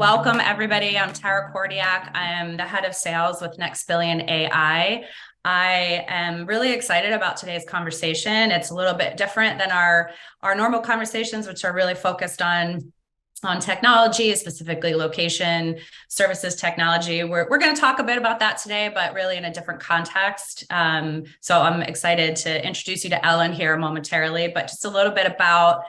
Welcome, everybody. I'm Tara Kordiak. I am the head of sales with NextBillion.ai. I am really excited about today's conversation. It's a little bit different than our normal conversations, which are really focused on technology, specifically location, services, technology. We're going to talk a bit about that today, but really in a different context. So I'm excited to introduce you to Ellen here momentarily, but just a little bit about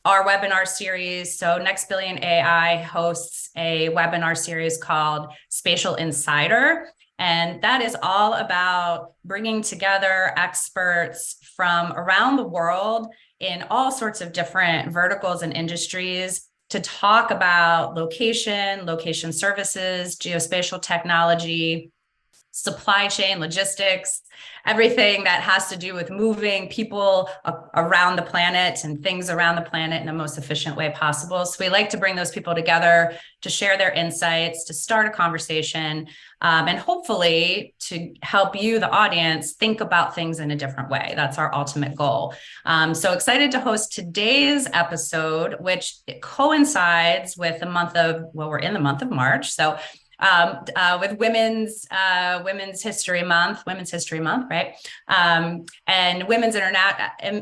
our webinar series. So NextBillion.ai hosts a webinar series called Spatial Insider. And that is all about bringing together experts from around the world in all sorts of different verticals and industries to talk about location services, geospatial technology, supply chain, logistics, everything that has to do with moving people around the planet and things around the planet in the most efficient way possible. So we like to bring those people together to share their insights, to start a conversation, and hopefully to help you, the audience, think about things in a different way. That's our ultimate goal. So excited to host today's episode, which coincides with we're in the month of March. So with Women's History Month, right? And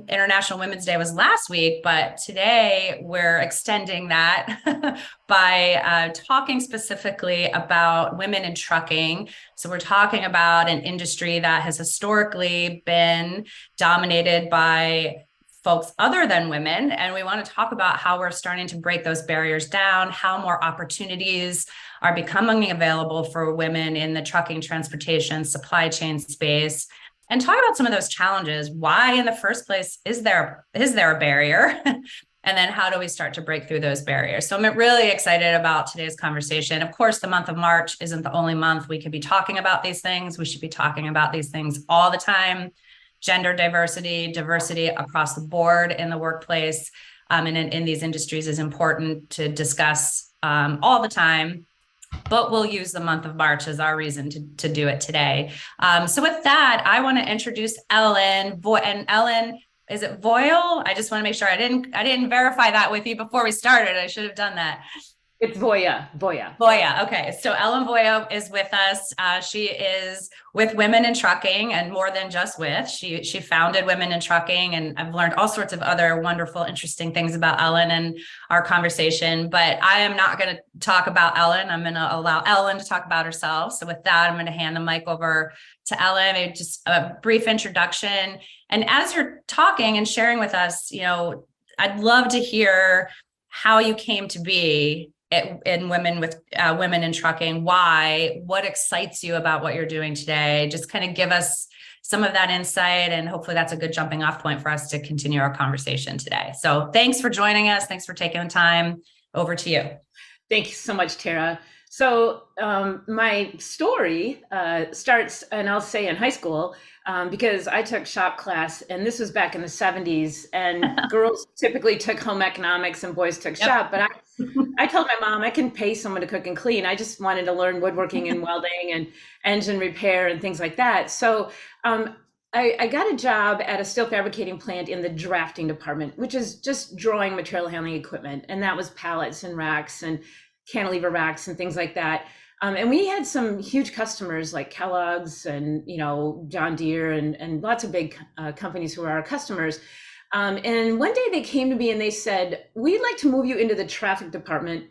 International Women's Day was last week, but today we're extending that by talking specifically about women in trucking. So we're talking about an industry that has historically been dominated by folks other than women. And we want to talk about how we're starting to break those barriers down, how more opportunities are becoming available for women in the trucking, transportation, supply chain space, and talk about some of those challenges. Why in the first place is there a barrier? And then how do we start to break through those barriers? So I'm really excited about today's conversation. Of course, the month of March isn't the only month we could be talking about these things. We should be talking about these things all the time. Gender diversity across the board in the workplace and in these industries is important to discuss all the time. But we'll use the month of March as our reason to do it today. So with that, I want to introduce Ellen Voie. And Ellen, is it Voile? I just want to make sure I didn't verify that with you before we started. I should have done that. It's Voie. Okay. So Ellen Voie is with us. She is with Women in Trucking, and more than just with. She founded Women in Trucking, and I've learned all sorts of other wonderful, interesting things about Ellen and our conversation. But I am not going to talk about Ellen. I'm going to allow Ellen to talk about herself. So with that, I'm going to hand the mic over to Ellen. Just a brief introduction. And as you're talking and sharing with us, I'd love to hear how you came to be in women in trucking. Why? What excites you about what you're doing today? Just kind of give us some of that insight, and hopefully that's a good jumping off point for us to continue our conversation today. So thanks for joining us. Thanks for taking the time. Over to you. Thank you so much, Tara. So my story starts, and I'll say in high school, because I took shop class, and this was back in the 70s, and girls typically took home economics and boys took shop. But I told my mom I can pay someone to cook and clean. I just wanted to learn woodworking and welding and engine repair and things like that. So I got a job at a steel fabricating plant in the drafting department, which is just drawing material handling equipment. And that was pallets and racks and cantilever racks and things like that. And we had some huge customers like Kellogg's and, John Deere and lots of big companies who are our customers. And one day they came to me and they said, we'd like to move you into the traffic department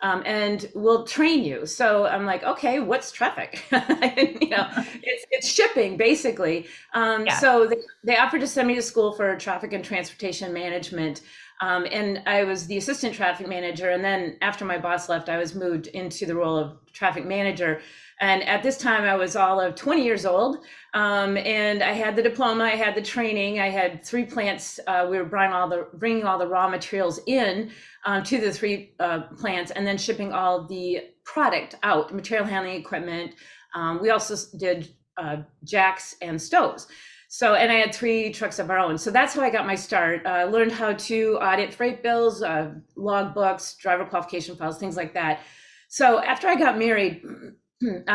and we'll train you. So I'm like, okay, what's traffic? It's shipping basically. So they offered to send me to school for traffic and transportation management. And I was the assistant traffic manager. And then after my boss left, I was moved into the role of traffic manager. And at this time I was all of 20 years old. And I had the diploma, I had the training, I had 3 plants. We were bringing all the raw materials in to the 3 plants and then shipping all the product out, material handling equipment. We also did jacks and stoves. So, and I had 3 trucks of our own. So that's how I got my start. I learned how to audit freight bills, log books, driver qualification files, things like that. So after I got married,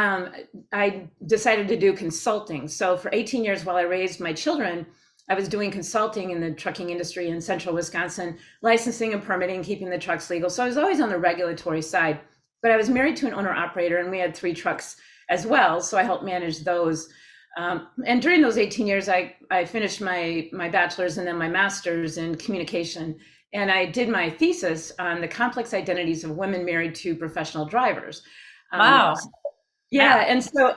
I decided to do consulting. So for 18 years while I raised my children, I was doing consulting in the trucking industry in central Wisconsin, licensing and permitting, keeping the trucks legal. So I was always on the regulatory side. but I was married to an owner operator, and we had 3 trucks as well. So I helped manage those. And during those 18 years, I finished my bachelor's and then my master's in communication. And I did my thesis on the complex identities of women married to professional drivers. Wow. Yeah. And so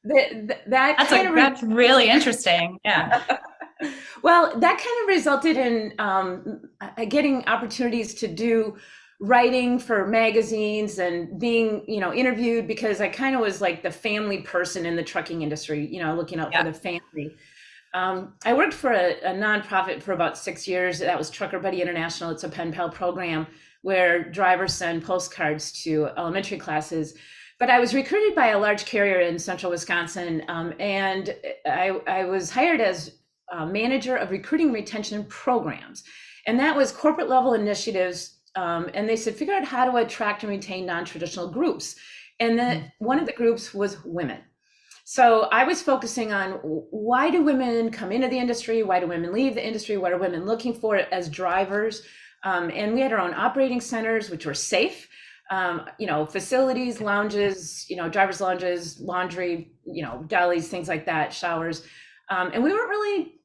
that's really interesting. Yeah. Well, that kind of resulted in getting opportunities to do writing for magazines and being, interviewed, because I kind of was like the family person in the trucking industry, looking out for the family. I worked for a nonprofit for about 6 years. That was Trucker Buddy International. It's a pen pal program where drivers send postcards to elementary classes. But I was recruited by a large carrier in central Wisconsin, and I was hired as manager of recruiting retention programs. And that was corporate level initiatives. And they said, figure out how to attract and retain non-traditional groups. And then one of the groups was women. So I was focusing on, why do women come into the industry? Why do women leave the industry? What are women looking for as drivers? And we had our own operating centers, which were safe, facilities, lounges, drivers' lounges, laundry, delis, things like that, showers. And we weren't really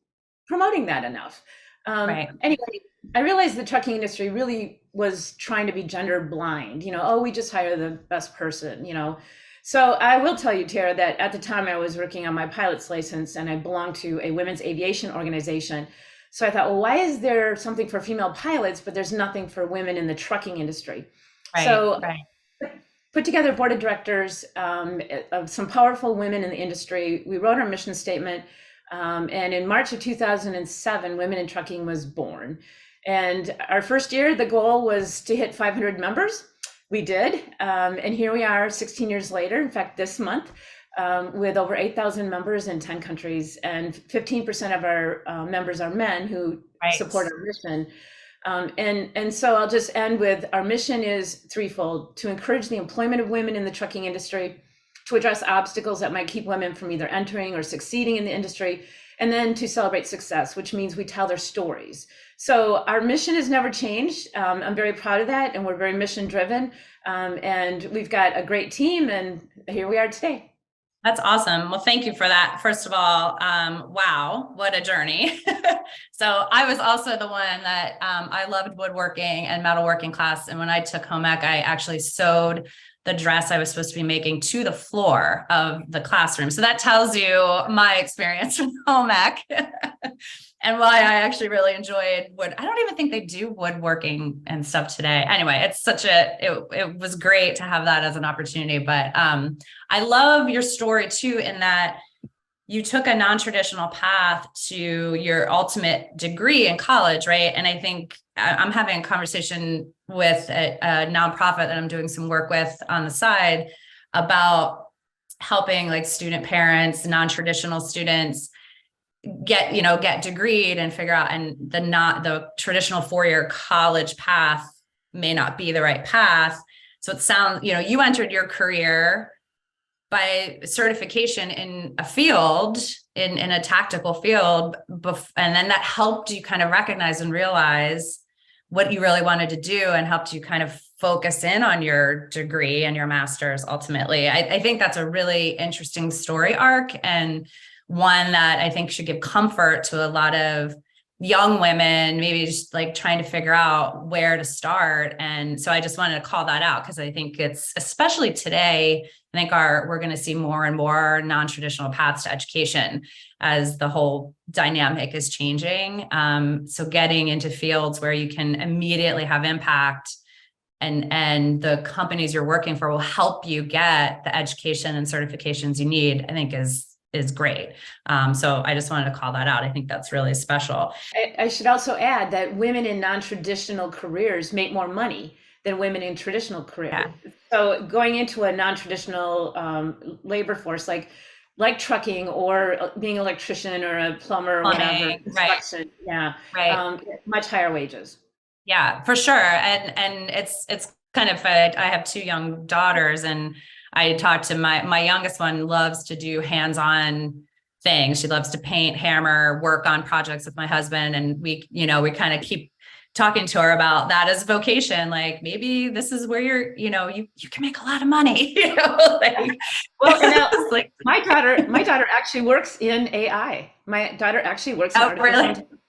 promoting that enough. Anyway, I realized the trucking industry really was trying to be gender blind. We just hire the best person, So I will tell you, Tara, that at the time I was working on my pilot's license, and I belonged to a women's aviation organization. So I thought, well, why is there something for female pilots, but there's nothing for women in the trucking industry? Put together a board of directors of some powerful women in the industry. We wrote our mission statement. And in March of 2007, Women in Trucking was born. And our first year, the goal was to hit 500 members. We did. And here we are 16 years later, in fact, this month, with over 8,000 members in 10 countries. And 15% of our members are men who support our mission. And so I'll just end with, our mission is threefold: to encourage the employment of women in the trucking industry, to address obstacles that might keep women from either entering or succeeding in the industry, and then to celebrate success, which means we tell their stories. So our mission has never changed. I'm very proud of that, and we're very mission driven. And we've got a great team, and here we are today. That's awesome. Well, thank you for that. First of all, wow, what a journey. So I was also the one that I loved woodworking and metalworking class. And when I took home ec, I actually sewed the dress I was supposed to be making to the floor of the classroom. So that tells you my experience with home ec and why I actually really enjoyed wood. I don't even think they do woodworking and stuff today. Anyway, it was great to have that as an opportunity. But I love your story too, in that you took a non-traditional path to your ultimate degree in college, right? And I think I'm having a conversation with a nonprofit that I'm doing some work with on the side about helping like student parents, non-traditional students get degreed and figure out, and the traditional 4-year college path may not be the right path. So it sounds, you entered your career by certification in a field, in a tactical field, and then that helped you kind of recognize and realize what you really wanted to do, and helped you kind of focus in on your degree and your master's ultimately. I think that's a really interesting story arc, and one that I think should give comfort to a lot of young women, maybe just like trying to figure out where to start. And so I just wanted to call that out, because I think it's, especially today, I think we're going to see more and more non-traditional paths to education as the whole dynamic is changing. So getting into fields where you can immediately have impact, and the companies you're working for will help you get the education and certifications you need, I think is great. So I just wanted to call that out. I think that's really special. I should also add that women in non-traditional careers make more money than women in traditional careers. Yeah. So going into a non-traditional labor force, like trucking or being an electrician or a plumber or whatever, construction, much higher wages. Yeah, for sure. And it's kind of, I have 2 young daughters, and I talked to my youngest one loves to do hands-on things. She loves to paint, hammer, work on projects with my husband. And we kind of keep talking to her about that as vocation. Like, maybe this is where you can make a lot of money, like, well, and now like, my daughter actually works in AI. My daughter actually works in oh, artificial really? intelligence.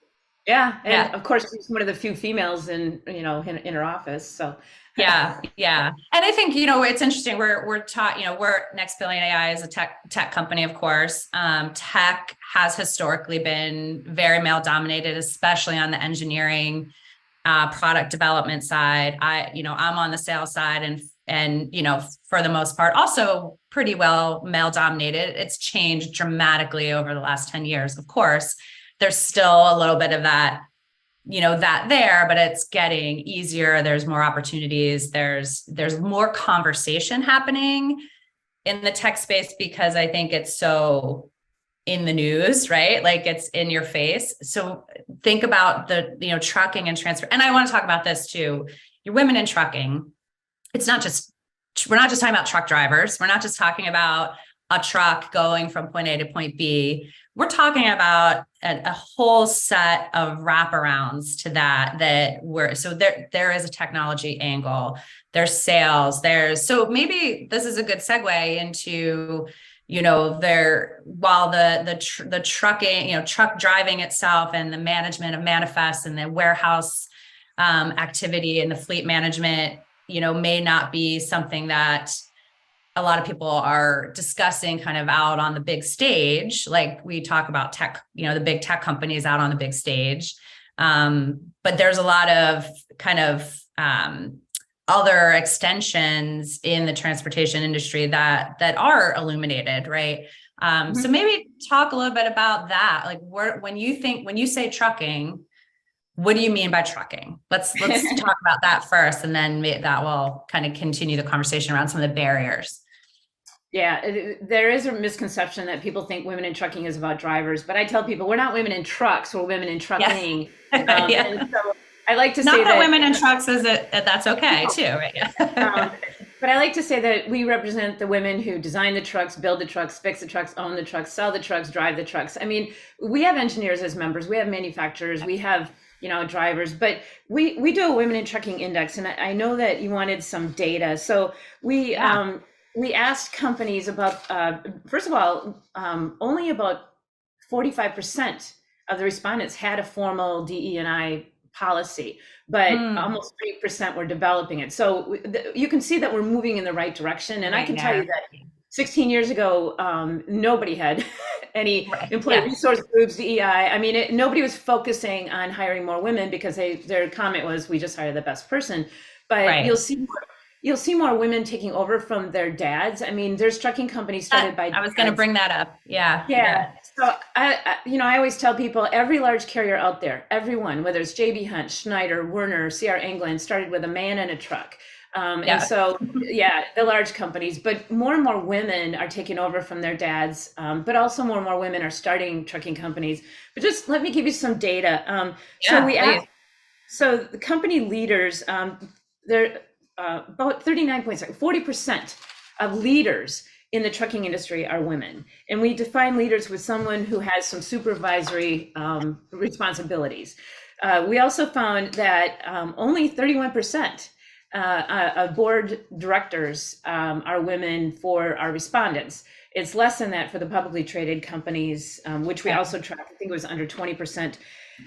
Yeah, and Yeah. of course she's one of the few females in her office. So Yeah, yeah. And I think, it's interesting. We're taught, we're Next Billion AI is a tech company, of course. Tech has historically been very male dominated, especially on the engineering, product development side. I'm on the sales side, and for the most part, also pretty well male dominated. It's changed dramatically over the last 10 years. Of course, there's still a little bit of that, that there, but it's getting easier. There's more opportunities. There's more conversation happening in the tech space, because I think it's so in the news, right? Like, it's in your face. So think about the, trucking and transfer. And I want to talk about this too. Your women in trucking. We're not just talking about truck drivers. We're not just talking about a truck going from point A to point B. We're talking about a whole set of wraparounds to so there is a technology angle, there's sales, so maybe this is a good segue into, while the trucking, truck driving itself and the management of manifests and the warehouse activity and the fleet management, may not be something that a lot of people are discussing kind of out on the big stage. Like, we talk about tech, the big tech companies out on the big stage. But there's a lot of kind of other extensions in the transportation industry that are illuminated, right? So maybe talk a little bit about that. Like, when you say trucking, what do you mean by trucking? Let's talk about that first, and then that will kind of continue the conversation around some of the barriers. Yeah, there is a misconception that people think women in trucking is about drivers, but I tell people we're not women in trucks, we're women in trucking. Yeah. And so I like to Not say that women in trucks that's okay too, right? But I like to say that we represent the women who design the trucks, build the trucks, fix the trucks, own the trucks, sell the trucks, drive the trucks. I mean, we have engineers as members, we have manufacturers, we have drivers, but we do a women in trucking index, and I know that you wanted some data, so we asked companies about, first of all, only about 45% of the respondents had a formal DE&I policy, but almost 3% were developing it. So you can see that we're moving in the right direction. And I can tell you that 16 years ago, nobody had any employee resource groups, DEI. I mean, nobody was focusing on hiring more women because their comment was, we just hire the best person. But you'll see more women taking over from their dads. I mean, there's trucking companies started by I was going to bring that up. Yeah. So I always tell people, every large carrier out there, everyone, whether it's JB Hunt, Schneider, Werner, CR England, started with a man and a truck. And so, the large companies, but more and more women are taking over from their dads, but also more and more women are starting trucking companies. But just let me give you some data. So the company leaders, they're about 40% of leaders in the trucking industry are women. And we define leaders with someone who has some supervisory responsibilities. We also found that only 31% of board directors are women for our respondents. It's less than that for the publicly traded companies, which we also track. I think it was under 20%.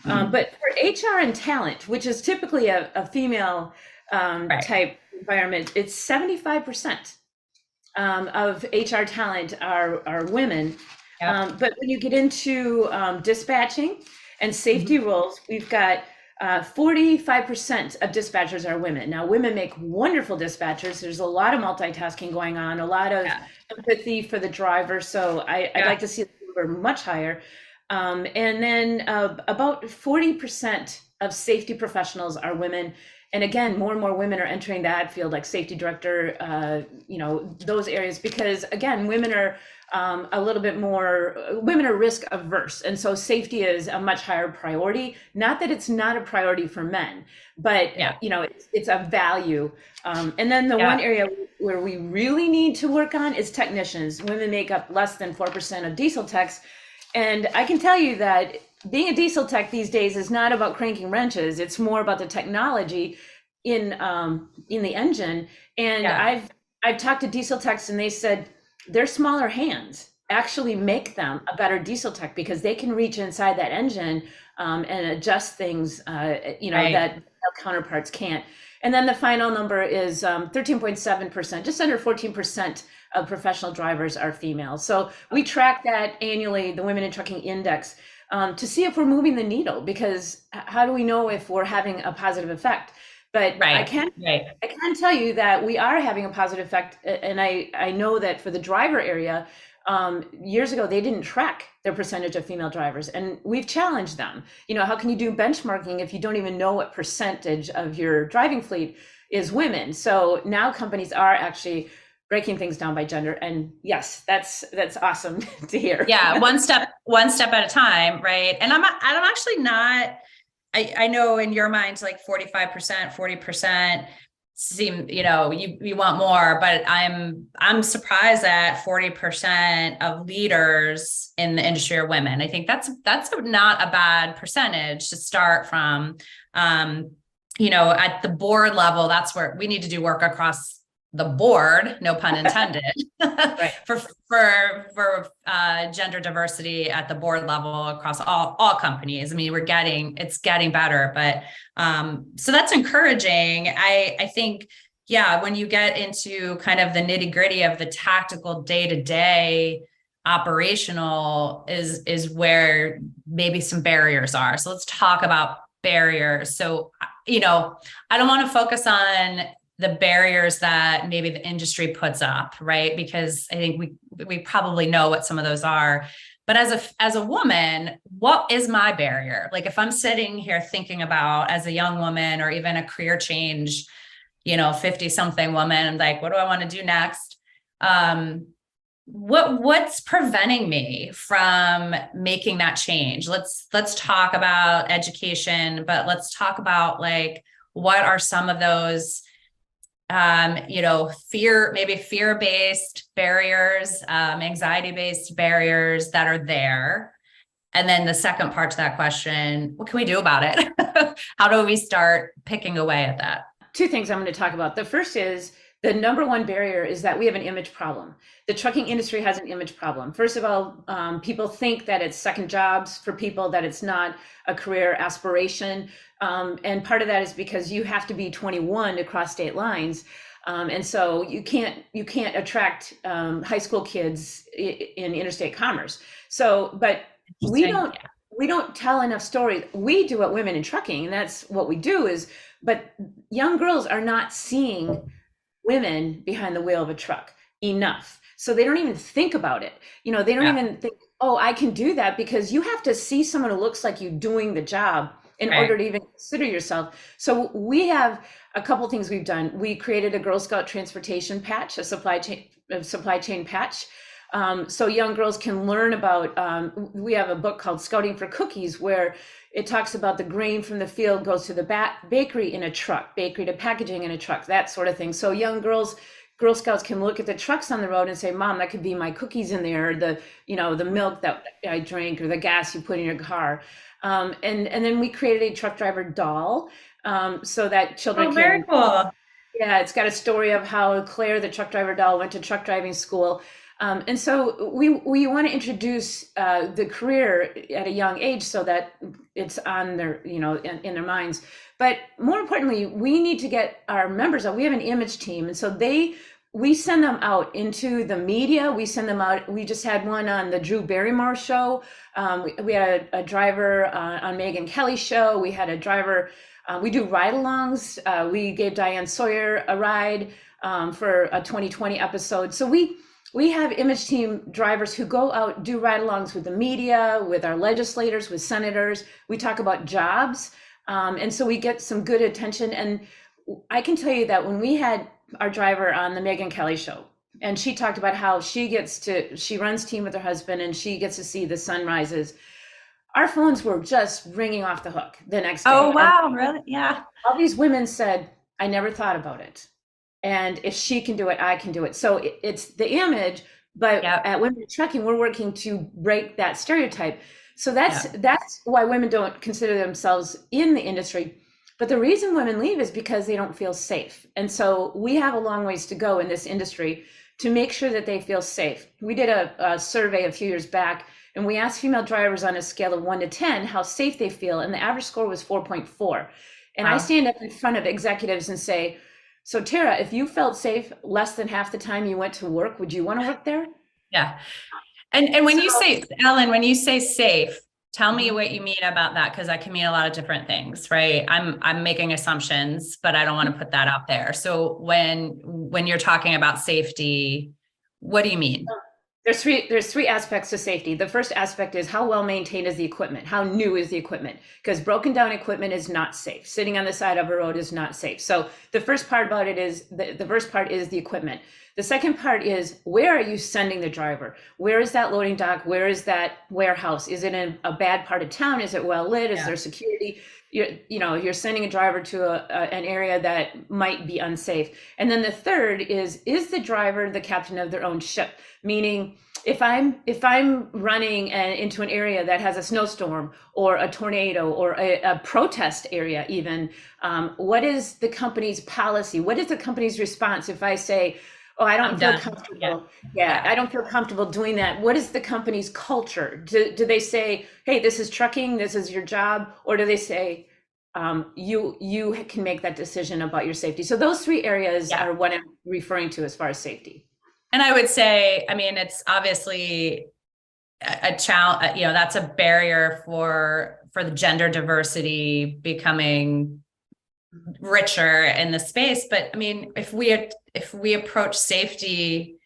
But for HR and talent, which is typically a female type environment, it's 75% of HR talent are women. But when you get into dispatching and safety roles, we've got 45% of dispatchers are women. Now, women make wonderful dispatchers. There's a lot of multitasking going on, a lot of empathy for the driver. So I'd like to see the number much higher. And then about 40% of safety professionals are women. And again, more and more women are entering that field, like safety director, those areas, because again, women are a little bit more, women are risk averse. And so safety is a much higher priority. Not that it's not a priority for men, but it's a value. And then the one area where we really need to work on is technicians. Women make up less than 4% of diesel techs. And I can tell you that being a diesel tech these days is not about cranking wrenches. It's more about the technology in the engine. And Yeah. I've talked to diesel techs, and they said their smaller hands actually make them a better diesel tech because they can reach inside that engine and adjust things, Right. that counterparts can't. And then the final number is 13.7%, just under 14% of professional drivers are female. So we track that annually, the Women in Trucking Index, to see if we're moving the needle, because how do we know if we're having a positive effect? But Right. Right. I can tell you that we are having a positive effect, and I know that for the driver area, years ago they didn't track their percentage of female drivers, and we've challenged them. How can you do benchmarking if you don't even know what percentage of your driving fleet is women? So now companies are actually breaking things down by gender, and yes, that's awesome to hear. Yeah. One step at a time. Right. And I'm actually not, I know in your mind, like 45%, 40% seem, you want more, but I'm surprised that 40% of leaders in the industry are women. I think that's not a bad percentage to start from. At the board level, that's where we need to do work across the board, no pun intended, Right. for gender diversity at the board level across all companies. I mean, it's getting better, but so that's encouraging. I think, yeah, when you get into kind of the nitty gritty of the tactical day-to-day operational is where maybe some barriers are. So let's talk about barriers. So, I don't want to focus on the barriers that maybe the industry puts up, right? Because I think we probably know what some of those are. But as a woman, what is my barrier? Like if I'm sitting here thinking about as a young woman or even a career change, 50 something woman, I'm like, what do I want to do next? What's preventing me from making that change? Let's talk about education, but let's talk about like, what are some of those fear-based barriers, anxiety-based barriers that are there. And then the second part to that question, what can we do about it? How do we start picking away at that? Two things I'm going to talk about. The first is the number one barrier is that we have an image problem. The trucking industry has an image problem. First of all, people think that it's second jobs for people, that it's not a career aspiration. And part of that is because you have to be 21 to cross state lines. And so you can't attract high school kids in interstate commerce. So, but we don't tell enough stories. We do at Women in Trucking, and that's what we do but young girls are not seeing women behind the wheel of a truck enough. So they don't even think about it. They don't even think, oh, I can do that, because you have to see someone who looks like you doing the job in order to even consider yourself. So we have a couple things we've done. We created a Girl Scout transportation patch, a supply chain patch. So young girls can learn about, we have a book called Scouting for Cookies, where it talks about the grain from the field goes to the bakery in a truck, bakery to packaging in a truck, that sort of thing. So young girls, Girl Scouts can look at the trucks on the road and say, Mom, that could be my cookies in there, or the milk that I drank, or the gas you put in your car. And then we created a truck driver doll, so that children can. Very cool. Yeah, it's got a story of how Claire, the truck driver doll, went to truck driving school. And so we want to introduce the career at a young age so that it's on their, in their minds. But more importantly, we need to get our members out. We have an image team. And so we send them out into the media. We send them out. We just had one on the Drew Barrymore show. We had a driver on Megyn Kelly's show. We had a driver. We do ride-alongs. We gave Diane Sawyer a ride for a 2020 episode. So we have image team drivers who go out, do ride-alongs with the media, with our legislators, with senators. We talk about jobs. And so we get some good attention. And I can tell you that when we had our driver on the Megyn Kelly show, and she talked about how she runs team with her husband, and she gets to see the sunrises, our phones were just ringing off the hook the next day. Oh, wow. Really? Yeah. All these women said, I never thought about it. And if she can do it, I can do it. So it's the image, but at Women in Trucking, we're working to break that stereotype. So Yeah. that's why women don't consider themselves in the industry. But the reason women leave is because they don't feel safe. And so we have a long ways to go in this industry to make sure that they feel safe. We did a survey a few years back, and we asked female drivers on a scale of 1 to 10 how safe they feel, and the average score was 4.4. And I Wow. stand up in front of executives and say, so Tara, if you felt safe less than half the time you went to work, would you want to work there? Yeah. And when So you say, Ellen, when you say safe, tell me Mhm. what you mean about that, because that can mean a lot of different things, right? I'm making assumptions, but I don't want to put that out there. So when you're talking about safety, what do you mean? There's three aspects to safety. The first aspect is how well maintained is the equipment? How new is the equipment? Because broken down equipment is not safe. Sitting on the side of a road is not safe. So the first part about it is the first part is the equipment. The second part is where are you sending the driver? Where is that loading dock? Where is that warehouse? Is it in a bad part of town? Is it well lit? Is Yeah. there security? You're sending a driver to an area that might be unsafe. And then the third is the driver the captain of their own ship? Meaning, if I'm running into an area that has a snowstorm or a tornado or a protest area, even, what is the company's policy? What is the company's response if I say, "Oh, I don't I'm feel done. Yeah. comfortable"? Yeah, Yeah. I don't feel comfortable doing that. What is the company's culture? Do they say, "Hey, this is trucking. This is your job," or do they say, "You can make that decision about your safety"? So those three areas Yeah. are what I'm referring to as far as safety. And I would say, I mean, it's obviously a challenge, that's a barrier for the gender diversity becoming richer in the space. But I mean, if we approach safety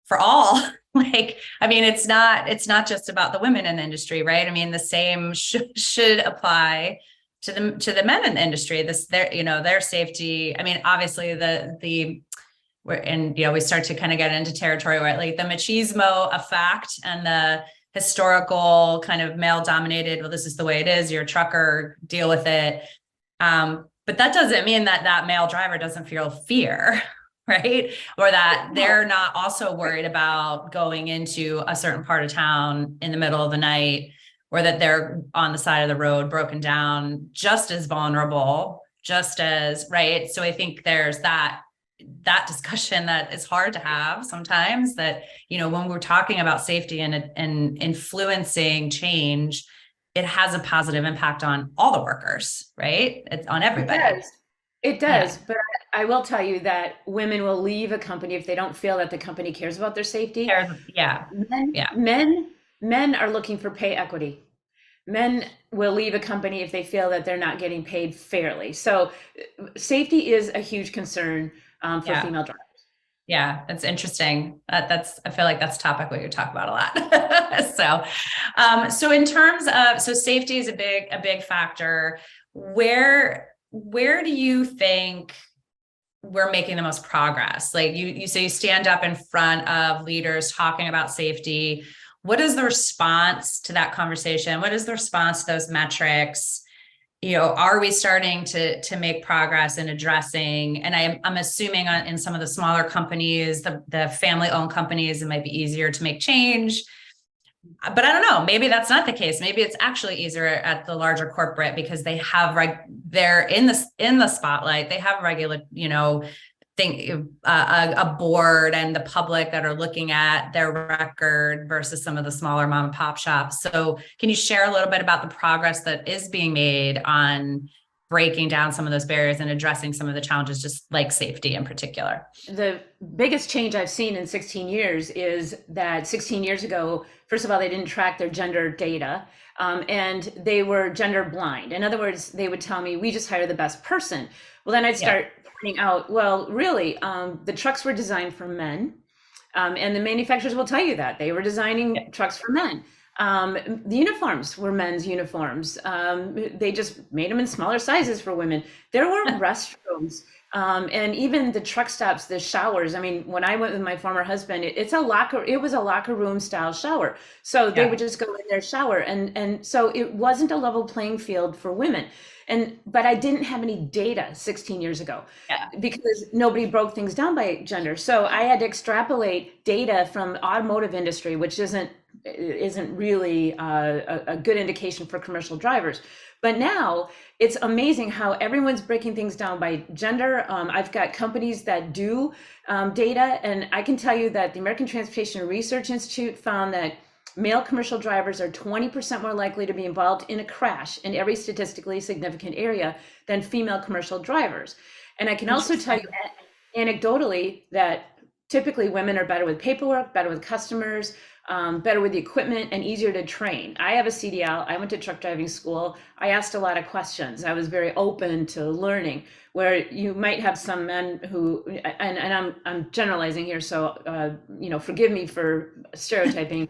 for all, like, I mean, it's not just about the women in the industry, right? I mean, the same should apply to the men in the industry. Their safety. I mean, obviously we start to kind of get into territory where like the machismo effect and the historical kind of male dominated, well, this is the way it is, you're a trucker, deal with it. But that doesn't mean that male driver doesn't feel fear, right? Or that they're not also worried about going into a certain part of town in the middle of the night, or that they're on the side of the road broken down, just as vulnerable, just as, right? So I think there's that discussion that is hard to have sometimes, that when we're talking about safety and influencing change, it has a positive impact on all the workers, right? It's on It everybody. does. It Yeah. does, but I will tell you that women will leave a company if they don't feel that the company cares about their safety. Yeah. Men, Yeah. men, men are looking for pay equity. Men will leave a company if they feel that they're not getting paid fairly. So safety is a huge concern for Yeah. female drivers. Yeah. That's interesting. I feel like that's a topic we could talk about a lot. So in terms of, so safety is a big factor. Where do you think we're making the most progress? Like you say, you stand up in front of leaders talking about safety. What is the response to that conversation? What is the response to those metrics? Are we starting to make progress in addressing? And I'm assuming in some of the smaller companies, the family-owned companies, it might be easier to make change. But I don't know. Maybe that's not the case. Maybe it's actually easier at the larger corporate because they're in the spotlight. They have regular, think a board and the public that are looking at their record versus some of the smaller mom and pop shops. So can you share a little bit about the progress that is being made on breaking down some of those barriers and addressing some of the challenges, just like safety in particular? The biggest change I've seen in 16 years is that 16 years ago, first of all, they didn't track their gender data, and they were gender blind. In other words, they would tell me, we just hire the best person. Well, then I'd Yeah. start pointing out, well, really, the trucks were designed for men. And the manufacturers will tell you that they were Yeah. designing trucks for men. The uniforms were men's uniforms. They just made them in smaller sizes for women. There were restrooms, and even the truck stops, the showers. I mean, when I went with my former husband, it was a locker room style shower. So they Yeah. would just go in their shower, and so it wasn't a level playing field for women. But I didn't have any data 16 years ago Yeah. because nobody broke things down by gender. So I had to extrapolate data from automotive industry, which isn't isn't really a good indication for commercial drivers. But now it's amazing how everyone's breaking things down by gender. I've got companies that do data, and I can tell you that the American Transportation Research Institute found that male commercial drivers are 20% more likely to be involved in a crash in every statistically significant area than female commercial drivers. And I can also tell you anecdotally that typically women are better with paperwork, better with customers, better with the equipment, and easier to train. I have a CDL. I went to truck driving school. I asked a lot of questions. I was very open to learning. Where you might have some men who, and I'm generalizing here, so forgive me for stereotyping.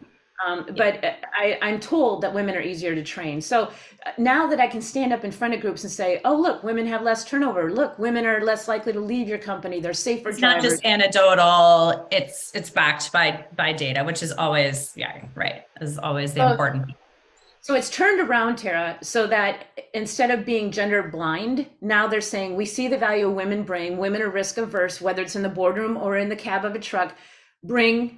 But I'm told that women are easier to train. So now that I can stand up in front of groups and say, oh, look, women have less turnover. Look, women are less likely to leave your company. They're safer It's drivers. not just anecdotal, it's backed by data, which is always, yeah, right, is always the important. So it's turned around, Tara, so that instead of being gender blind, now they're saying we see the value of women bring. Women are risk averse, whether it's in the boardroom or in the cab of a truck.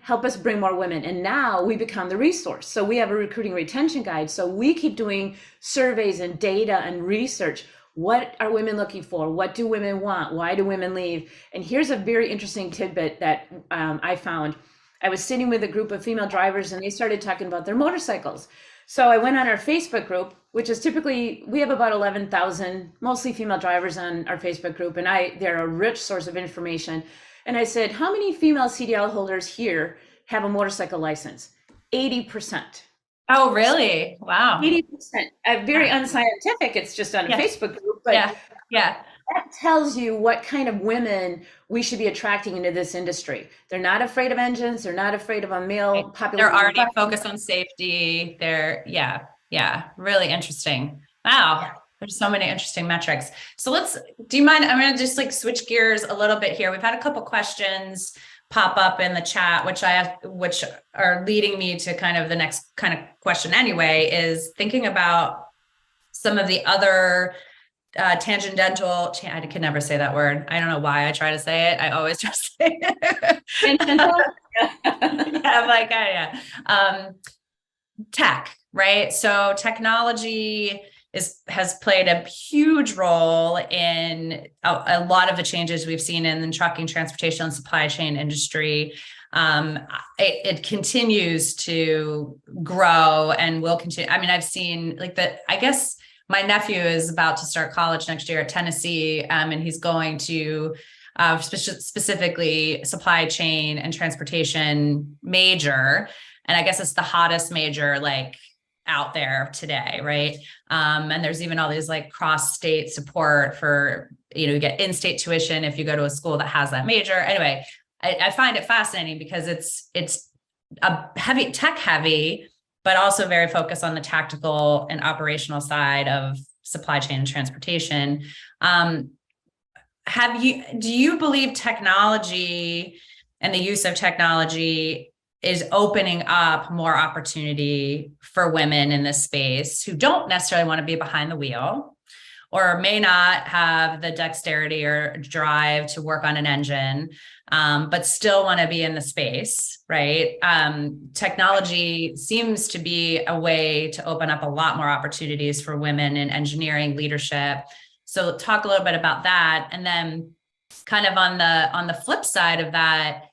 Help us bring more women. And now we become the resource. So we have a recruiting retention guide. So we keep doing surveys and data and research. What are women looking for? What do women want? Why do women leave? And here's a very interesting tidbit that I found. I was sitting with a group of female drivers and they started talking about their motorcycles. So I went on our Facebook group, which is typically, we have about 11,000 mostly female drivers on our Facebook group, and they're a rich source of information. And I said, how many female CDL holders here have a motorcycle license? 80%. Oh, really? Wow. 80%. Very unscientific. It's just on a Facebook group, but yeah. That tells you what kind of women we should be attracting into this industry. They're not afraid of engines. They're not afraid of a male population. They're already focused on safety. Yeah, really interesting. Wow. There's so many interesting metrics. So do you mind? I'm going to just switch gears a little bit here. We've had a couple questions pop up in the chat, which are leading me to kind of the next kind of question anyway, is thinking about some of the other tangential, I can never say that word. I don't know why I try to say it. I always try to say it. Tangential? Tech, right? So technology has played a huge role in a lot of the changes we've seen in the trucking, transportation, and supply chain industry. It continues to grow and will continue. I mean, I've seen I guess my nephew is about to start college next year at Tennessee, and he's going to specifically supply chain and transportation major. And I guess it's the hottest major out there today, right? And there's even all these cross-state support for, you get in-state tuition if you go to a school that has that major. Anyway, I find it fascinating because it's a tech heavy, but also very focused on the tactical and operational side of supply chain and transportation. Do you believe technology and the use of technology is opening up more opportunity for women in this space who don't necessarily want to be behind the wheel or may not have the dexterity or drive to work on an engine, but still want to be in the space, right? Technology seems to be a way to open up a lot more opportunities for women in engineering leadership. So talk a little bit about that. And then kind of on the flip side of that,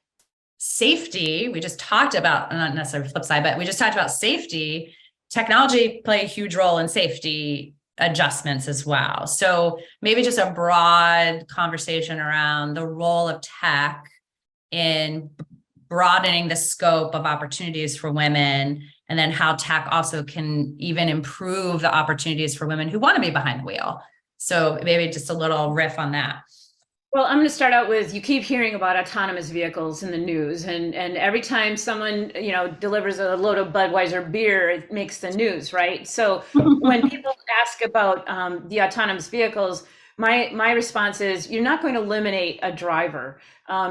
safety, we just talked about, not necessarily flip side, but we just talked about safety. Technology play a huge role in safety adjustments as well. So maybe just a broad conversation around the role of tech in broadening the scope of opportunities for women, and then how tech also can even improve the opportunities for women who want to be behind the wheel. So maybe just a little riff on that. Well, I'm going to start out with, you keep hearing about autonomous vehicles in the news, and every time someone, delivers a load of Budweiser beer, it makes the news, right? So when people ask about the autonomous vehicles, my response is, you're not going to eliminate a driver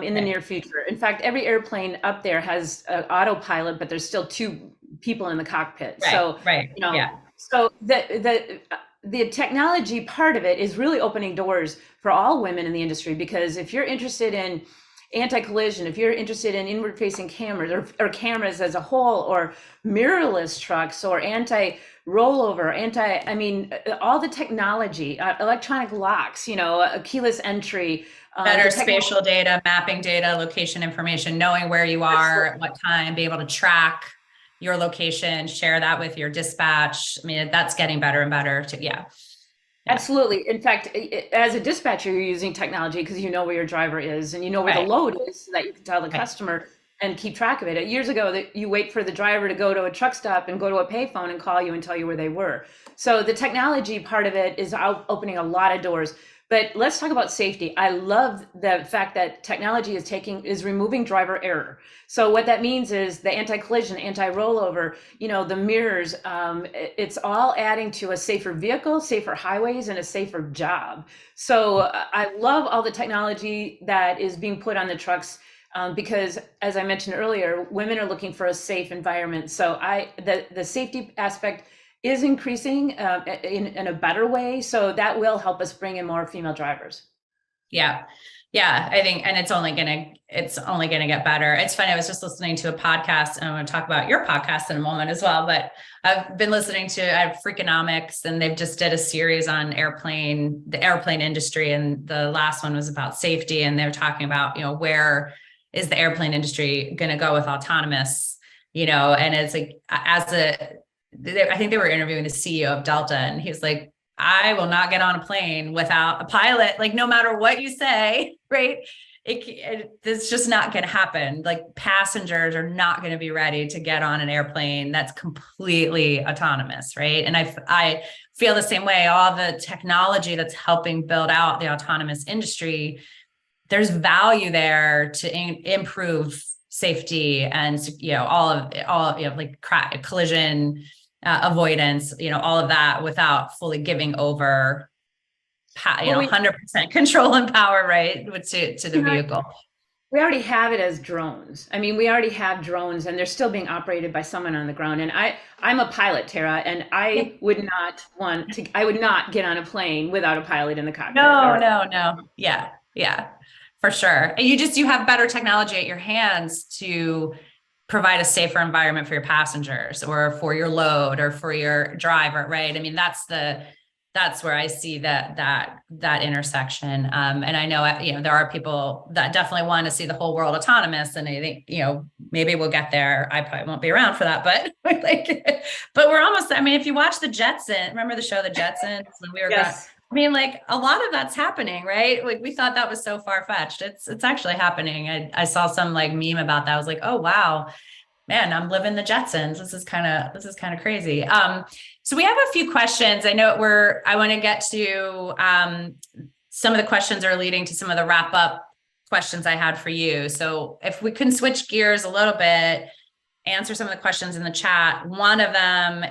in the near future. In fact, every airplane up there has an autopilot, but there's still two people in the cockpit. Right. So the technology part of it is really opening doors for all women in the industry, because if you're interested in anti-collision, if you're interested in inward-facing cameras or cameras as a whole, or mirrorless trucks, or anti-rollover, all the technology, electronic locks, keyless entry, Better spatial data, mapping data, location information, knowing where you are at what time, be able to track your location, share that with your dispatch. I mean, that's getting better and better too. Yeah. Absolutely. In fact, as a dispatcher, you're using technology because you know where your driver is and you know where the load is, so that you can tell the customer and keep track of it. Years ago, that you wait for the driver to go to a truck stop and go to a payphone and call you and tell you where they were. So the technology part of it is opening a lot of doors. But let's talk about safety. I love the fact that technology is removing driver error. So what that means is the anti-collision, anti-rollover, the mirrors, it's all adding to a safer vehicle, safer highways, and a safer job. So I love all the technology that is being put on the trucks, because, as I mentioned earlier, women are looking for a safe environment. So the safety aspect is increasing in a better way. So that will help us bring in more female drivers. Yeah. Yeah, I think, and it's only gonna get better. It's funny. I was just listening to a podcast, and I'm going to talk about your podcast in a moment as well. But I've been listening to Freakonomics, and they've just did a series on the airplane industry, and the last one was about safety. And they're talking about, where is the airplane industry going to go with autonomous? And it's like, I think they were interviewing the CEO of Delta, and he was like, I will not get on a plane without a pilot, like no matter what you say, right? It's just not going to happen. Like, passengers are not going to be ready to get on an airplane that's completely autonomous, right? And I feel the same way. All the technology that's helping build out the autonomous industry, there's value there to improve safety and, like collision avoidance, all of that, without fully giving over 100% control and power, right, to the vehicle. We already have it as drones. I mean, we already have drones, and they're still being operated by someone on the ground. And I'm a pilot, Tara, and I would not get on a plane without a pilot in the cockpit. No. Yeah, for sure. And you have better technology at your hands to provide a safer environment for your passengers, or for your load, or for your driver, right? I mean, that's where I see that intersection. And I know, there are people that definitely want to see the whole world autonomous, and I think, maybe we'll get there. I probably won't be around for that, but but we're almost, I mean, if you watch the Jetsons, remember the show, the Jetsons, when we were yes. I mean, like, a lot of that's happening, right? Like, we thought that was so far-fetched. It's actually happening. I saw some like meme about that. I was like, oh, wow, man, I'm living the Jetsons. This is kind of crazy. So we have a few questions. I know I want to get to some of the questions are leading to some of the wrap up questions I had for you. So if we can switch gears a little bit, answer some of the questions in the chat. One of them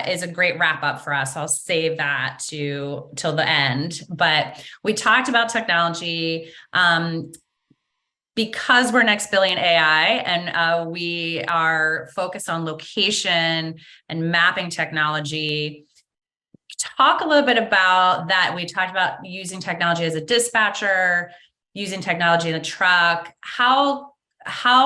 is a great wrap up for us. I'll save that till the end. But we talked about technology. Because we're NextBillion.ai, and we are focused on location and mapping technology. Talk a little bit about that. We talked about using technology as a dispatcher, using technology in the truck. How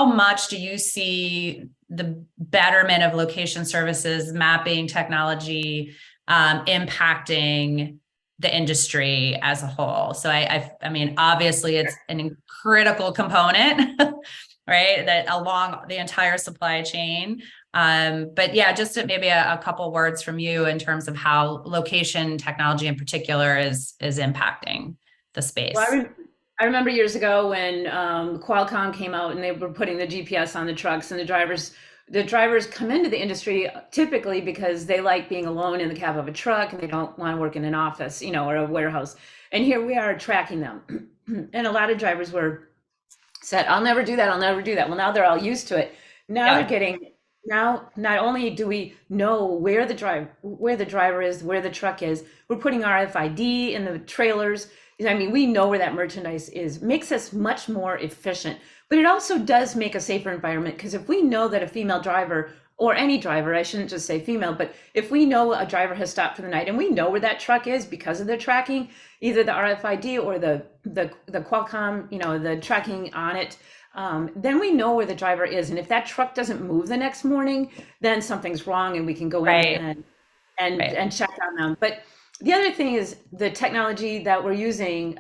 much do you see the betterment of location services, mapping technology, impacting the industry as a whole? So I mean, obviously it's an critical component, right? That along the entire supply chain. But yeah, just maybe a couple words from you in terms of how location technology in particular is impacting the space. Well, I remember years ago when Qualcomm came out and they were putting the GPS on the trucks, and the drivers come into the industry typically because they like being alone in the cab of a truck, and they don't want to work in an office, or a warehouse. And here we are tracking them. And a lot of drivers said, I'll never do that. I'll never do that. Well, now they're all used to it. Now not only do we know where the driver is, where the truck is, we're putting RFID in the trailers. I mean, we know where that merchandise is. Makes us much more efficient. But it also does make a safer environment, because if we know that a female driver or any driver, I shouldn't just say female, but if we know a driver has stopped for the night and we know where that truck is because of the tracking, either the RFID or the Qualcomm, the tracking on it, then we know where the driver is. And if that truck doesn't move the next morning, then something's wrong and we can go in Right. and check on them. But the other thing is the technology that we're using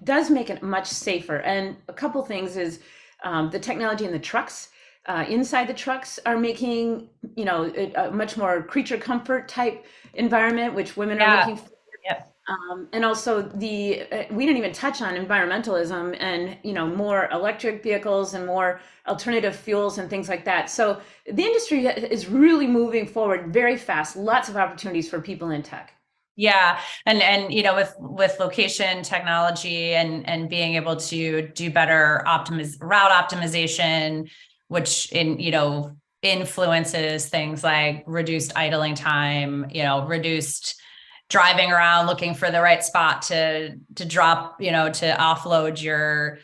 does make it much safer. And a couple things is the technology in the trucks. Inside the trucks are making, a much more creature comfort type environment, which women are Yeah. looking for. Yep. And also we didn't even touch on environmentalism and, more electric vehicles and more alternative fuels and things like that. So the industry is really moving forward very fast. Lots of opportunities for people in tech. Yeah. And with location technology and being able to do better route optimization, which influences things like reduced idling time, reduced driving around looking for the right spot to drop, to offload your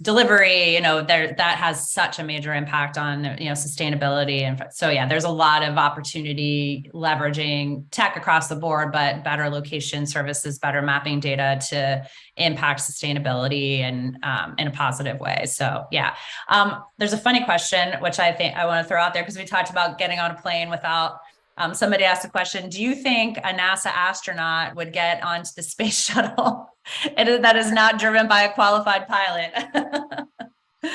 delivery, that has such a major impact on, sustainability. And so, yeah, there's a lot of opportunity leveraging tech across the board, but better location services, better mapping data to impact sustainability and in a positive way. So, yeah. There's a funny question, which I think I want to throw out there because we talked about getting on a plane without somebody asked a question. Do you think a NASA astronaut would get onto the space shuttle that is not driven by a qualified pilot?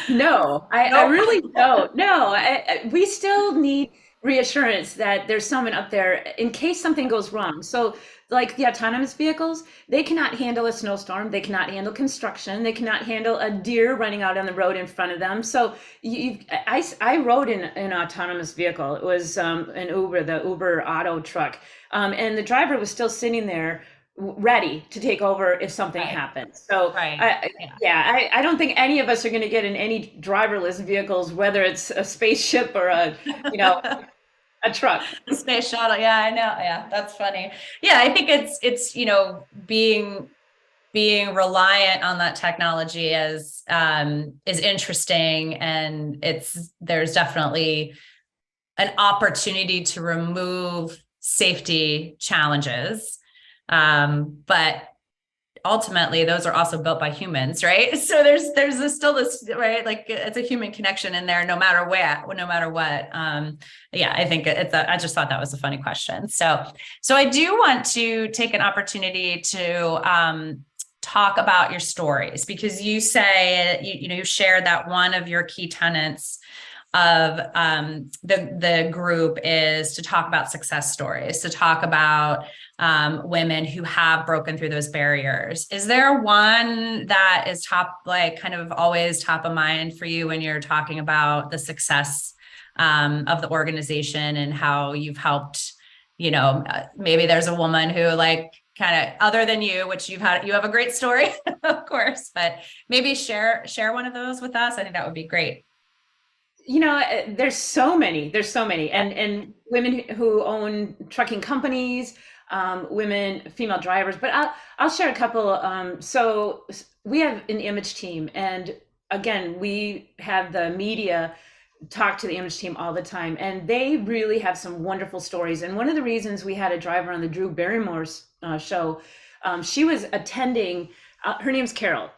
No, I Nope. really don't. No, we still need reassurance that there's someone up there in case something goes wrong. So, like the autonomous vehicles, they cannot handle a snowstorm, they cannot handle construction, they cannot handle a deer running out on the road in front of them. So, I rode in an autonomous vehicle. It was an Uber, the Uber Auto truck, and the driver was still sitting there ready to take over if something Right. happened. So Right. I don't think any of us are going to get in any driverless vehicles, whether it's a spaceship or a truck. The space shuttle. Yeah, I know. Yeah, that's funny. Yeah, I think it's being reliant on that technology is interesting, and there's definitely an opportunity to remove safety challenges. But ultimately those are also built by humans, right? So there's still this, right? Like it's a human connection in there, no matter what. Yeah, I think I just thought that was a funny question. So I do want to take an opportunity to talk about your stories, because you say, you shared that one of your key tenets of the group is to talk about success stories, to talk about women who have broken through those barriers. Is there one that is kind of always top of mind for you when you're talking about the success of the organization and how you've helped, maybe there's a woman who kind of other than you, which you have a great story, of course, but maybe share one of those with us. I think that would be great. There's so many and women who own trucking companies, women, female drivers, but I'll share a couple. So we have an image team, and again, we have the media talk to the image team all the time, and they really have some wonderful stories. And one of the reasons we had a driver on the Drew Barrymore's show, she was attending, her name's Carol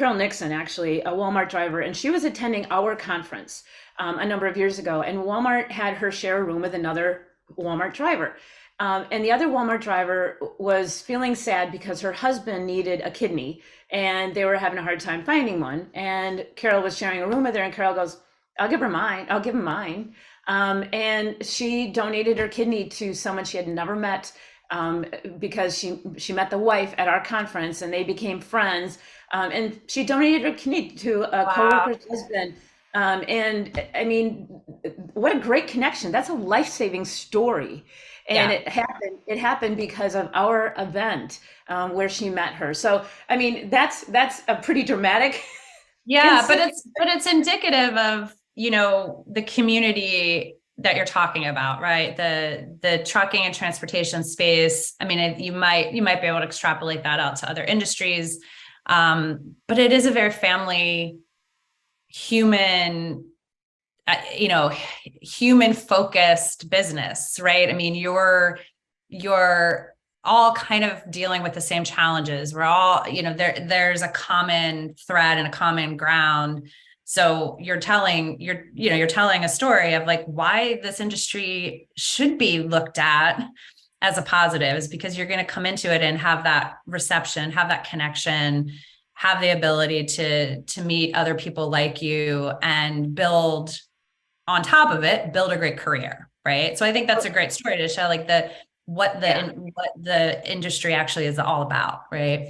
Nixon, actually, a Walmart driver, and she was attending our conference a number of years ago. And Walmart had her share a room with another Walmart driver. And the other Walmart driver was feeling sad because her husband needed a kidney and they were having a hard time finding one. And Carol was sharing a room with her, and Carol goes, I'll give him mine. And she donated her kidney to someone she had never met, because she met the wife at our conference and they became friends. And she donated her kidney to a coworker's husband. And I mean, what a great connection. That's a life-saving story. And Yeah. it happened because of our event, where she met her. So, I mean, that's a pretty dramatic Yeah, but incident. it's indicative of, the community that you're talking about, right? The trucking and transportation space. I mean, you might be able to extrapolate that out to other industries. But it is a very family, human human focused business, right? I mean, you're all kind of dealing with the same challenges. We're all, there's a common thread and a common ground. So you're telling a story of like why this industry should be looked at as a positive is because you're going to come into it and have that reception, have that connection, have the ability to meet other people like you and build on top of it, build a great career, right? So I think that's a great story to show like what the industry actually is all about, right?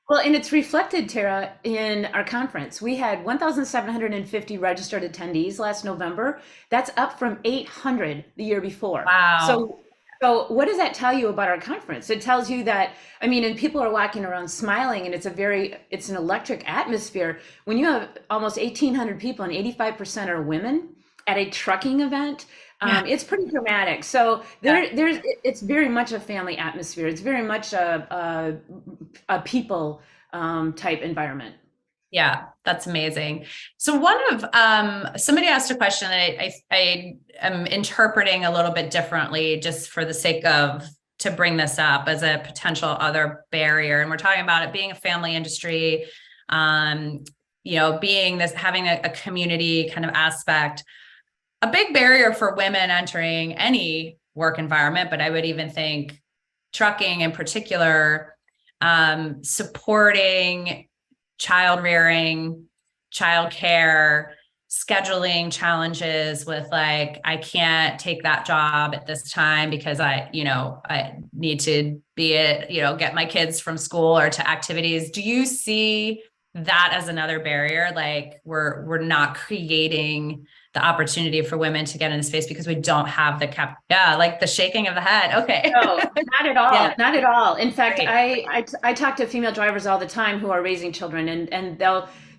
Well, and it's reflected, Tara, in our conference. We had 1,750 registered attendees last November. That's up from 800 the year before. Wow. So what does that tell you about our conference? It tells you that, I mean, and people are walking around smiling, and it's an electric atmosphere. When you have almost 1,800 people and 85% are women at a trucking event, it's pretty dramatic. So it's very much a family atmosphere. It's very much a people type environment. Yeah, that's amazing. So somebody asked a question that I am interpreting a little bit differently just for the sake of to bring this up as a potential other barrier. And we're talking about it being a family industry, being this, having a community kind of aspect. A big barrier for women entering any work environment, but I would even think trucking in particular, supporting child rearing, child care, scheduling challenges with like, I can't take that job at this time because I need to get my kids from school or to activities. Do you see that as another barrier? Like we're not creating the opportunity for women to get in the space because we don't have like the shaking of the head. Okay. No, not at all. Yeah. Not at all. In fact, Great. I talk to female drivers all the time who are raising children, and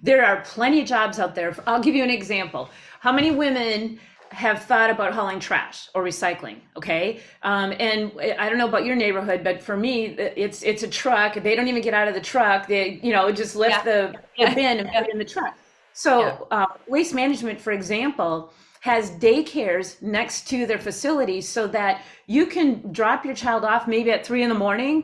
there are plenty of jobs out there. I'll give you an example. How many women have thought about hauling trash or recycling? Okay, and I don't know about your neighborhood, but for me, it's a truck. They don't even get out of the truck. They just lift the bin and put it in the truck. So Waste Management, for example, has daycares next to their facilities so that you can drop your child off maybe at 3 a.m,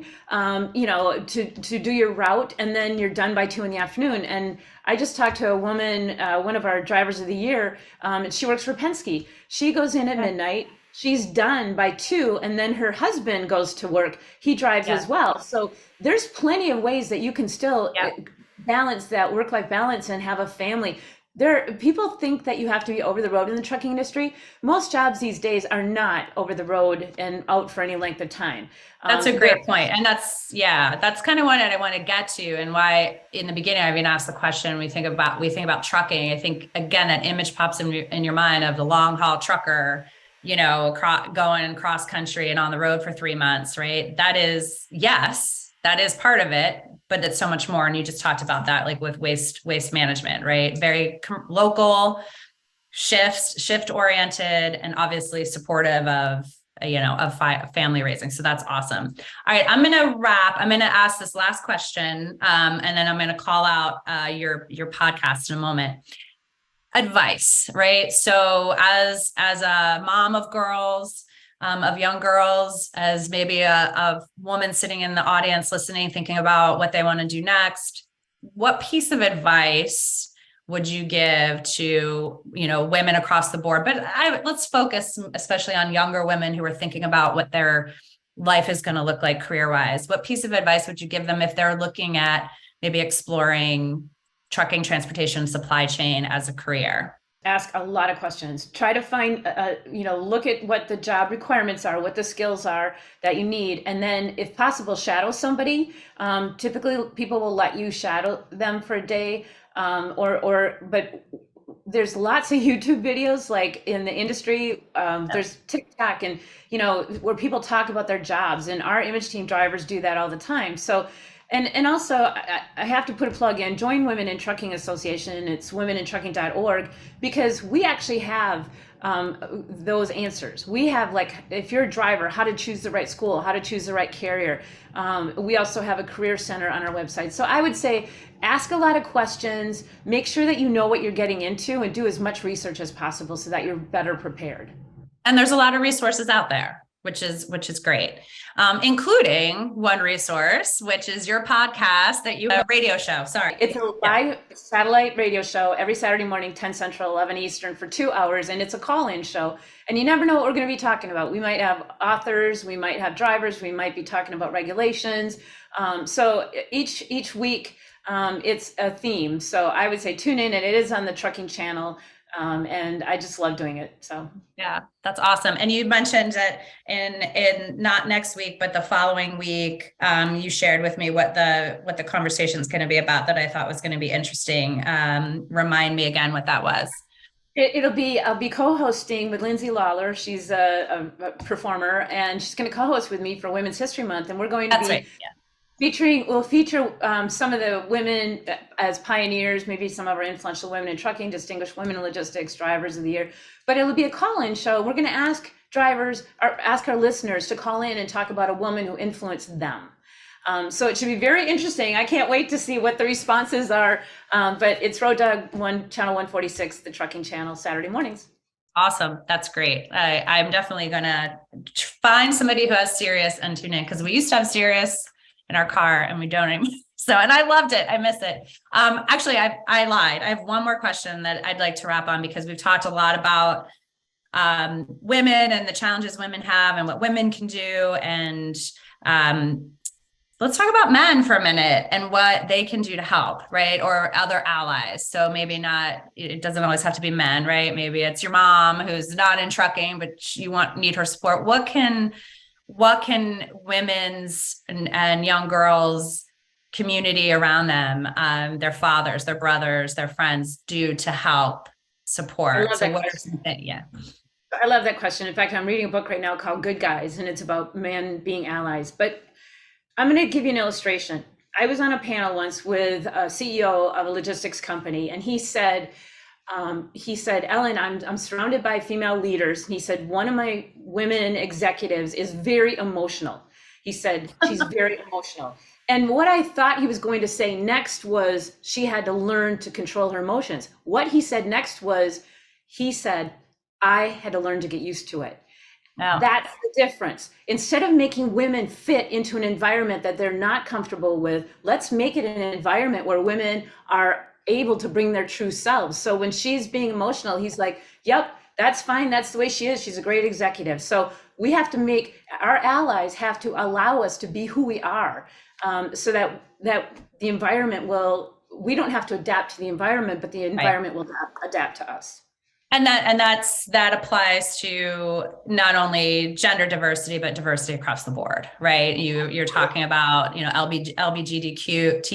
to do your route, and then you're done by 2 p.m. And I just talked to a woman, one of our drivers of the year, and she works for Penske. She goes in at midnight. She's done by 2, and then her husband goes to work. He drives as well. So there's plenty of ways that you can still balance that work-life balance and have a family. People think that you have to be over the road in the trucking industry. Most jobs these days are not over the road and out for any length of time. That's a great point. And that's kind of what I want to get to, and why in the beginning I even asked the question, we think about trucking. I think again, that image pops in your mind of the long haul trucker, going cross country and on the road for 3 months, right? That is part of it, but it's so much more. And you just talked about that, like with waste management, right? Very local, shift oriented, and obviously supportive of family raising. So that's awesome. All right, I'm going to wrap. I'm going to ask this last question, and then I'm going to call out your podcast in a moment. Advice, right? So as a mom of girls, of young girls, as maybe a woman sitting in the audience listening, thinking about what they want to do next, what piece of advice would you give to women across the board? But let's focus especially on younger women who are thinking about what their life is going to look like career-wise. What piece of advice would you give them if they're looking at maybe exploring trucking, transportation, supply chain as a career? Ask a lot of questions. Try to find, look at what the job requirements are, what the skills are that you need. And then if possible, shadow somebody. Typically people will let you shadow them for a day, but there's lots of YouTube videos like in the industry. There's TikTok and, where people talk about their jobs, and our image team drivers do that all the time. So, and also I have to put a plug in, join Women in Trucking Association. It's womenintrucking.org, because we actually have those answers. We have, like, if you're a driver, how to choose the right school, how to choose the right carrier. We also have a career center on our website. So I would say ask a lot of questions, make sure that you know what you're getting into, and do as much research as possible so that you're better prepared. And there's a lot of resources out there, which is great, including one resource, which is your podcast that you have a radio show. Sorry. It's a live satellite radio show every Saturday morning, 10 Central, 11 Eastern, for 2 hours. And it's a call-in show. And you never know what we're going to be talking about. We might have authors, we might have drivers, we might be talking about regulations. So each week, it's a theme. So I would say tune in, and it is on the Trucking Channel. And I just love doing it. So yeah, that's awesome. And you mentioned that in not next week, but the following week, you shared with me what the conversation is going to be about that I thought was going to be interesting. Remind me again what that was. I'll be co-hosting with Lindsay Lawler. She's a performer, and she's going to co-host with me for Women's History Month. And we're going to That's be right. Yeah. we'll feature some of the women as pioneers, maybe some of our influential women in trucking, distinguished women in logistics, drivers of the year. But it'll be a call-in show. We're going to ask drivers, or ask our listeners to call in and talk about a woman who influenced them. So it should be very interesting. I can't wait to see what the responses are. But it's Road Dog Channel 146, the Trucking Channel, Saturday mornings. Awesome. That's great. I'm definitely going to find somebody who has Sirius and tune in, because we used to have Sirius in our car and we don't anymore. So, and I loved it. I miss it. Actually, I lied. I have one more question that I'd like to wrap on, because we've talked a lot about women and the challenges women have and what women can do. And let's talk about men for a minute and what they can do to help, right? Or other allies. So maybe not, it doesn't always have to be men, right? Maybe it's your mom who's not in trucking, but you need her support. What can women's and young girls community around them, their fathers, their brothers, their friends do to help support? So what are some things? Yeah. I love that question. In fact, I'm reading a book right now called Good Guys, and it's about men being allies. But I'm going to give you an illustration. I was on a panel once with a CEO of a logistics company, and he said, Ellen, I'm surrounded by female leaders. And he said, one of my women executives is very emotional. He said, she's very emotional. And what I thought he was going to say next was she had to learn to control her emotions. What he said next was, he said, I had to learn to get used to it. Wow. That's the difference. Instead of making women fit into an environment that they're not comfortable with, let's make it an environment where women are able to bring their true selves. So when she's being emotional, he's like, yep, that's fine. That's the way she is. She's a great executive. So we have to our allies have to allow us to be who we are, so that the environment we don't have to adapt to the environment, but the environment will adapt to us. And that applies to not only gender diversity, but diversity across the board, right? You're talking about, LGBTQ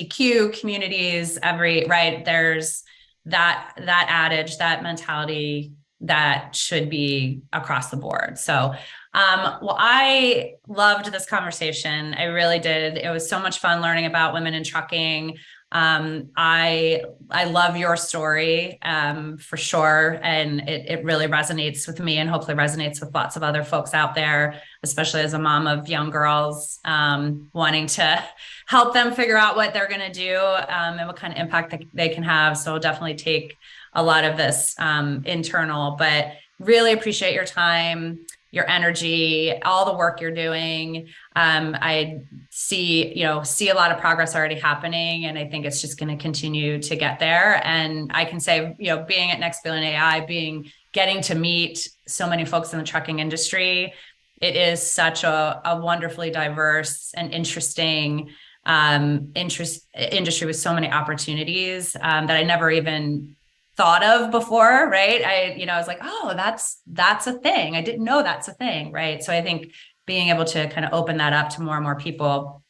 communities, right? There's that adage, that mentality that should be across the board. So, well, I loved this conversation. I really did. It was so much fun learning about women in trucking. I love your story, for sure. And it really resonates with me, and hopefully resonates with lots of other folks out there, especially as a mom of young girls, wanting to help them figure out what they're going to do, and what kind of impact they can have. So I'll definitely take a lot of this, internal, but really appreciate your time, your energy, all the work you're doing. I see a lot of progress already happening, and I think it's just going to continue to get there. And I can say, being at NextBillion.ai, getting to meet so many folks in the trucking industry, it is such a wonderfully diverse and interesting industry with so many opportunities, that I never even thought of before, right? I was like, oh, that's a thing. I didn't know that's a thing, right? So I think being able to kind of open that up to more and more people,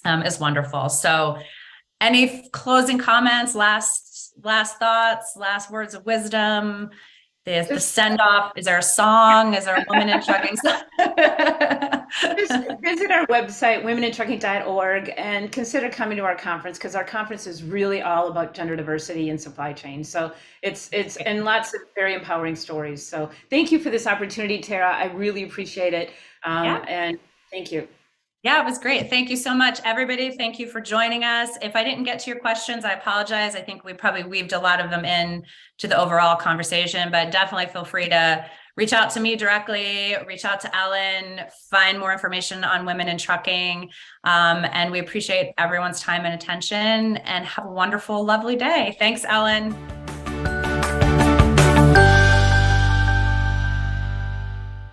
is wonderful. So any closing comments, last thoughts, last words of wisdom, the send off? Is there a song? Is there a woman in trucking? Visit our website, womenintrucking.org, and consider coming to our conference because our conference is really all about gender diversity in supply chain. So it's and lots of very empowering stories. So thank you for this opportunity, Tara. I really appreciate it. Yeah. And thank you. Yeah, it was great. Thank you so much, everybody. Thank you for joining us. If I didn't get to your questions, I apologize. I think we probably weaved a lot of them in to the overall conversation, but definitely feel free to reach out to me directly, reach out to Ellen, find more information on women in trucking. And we appreciate everyone's time and attention, and have a wonderful, lovely day. Thanks, Ellen.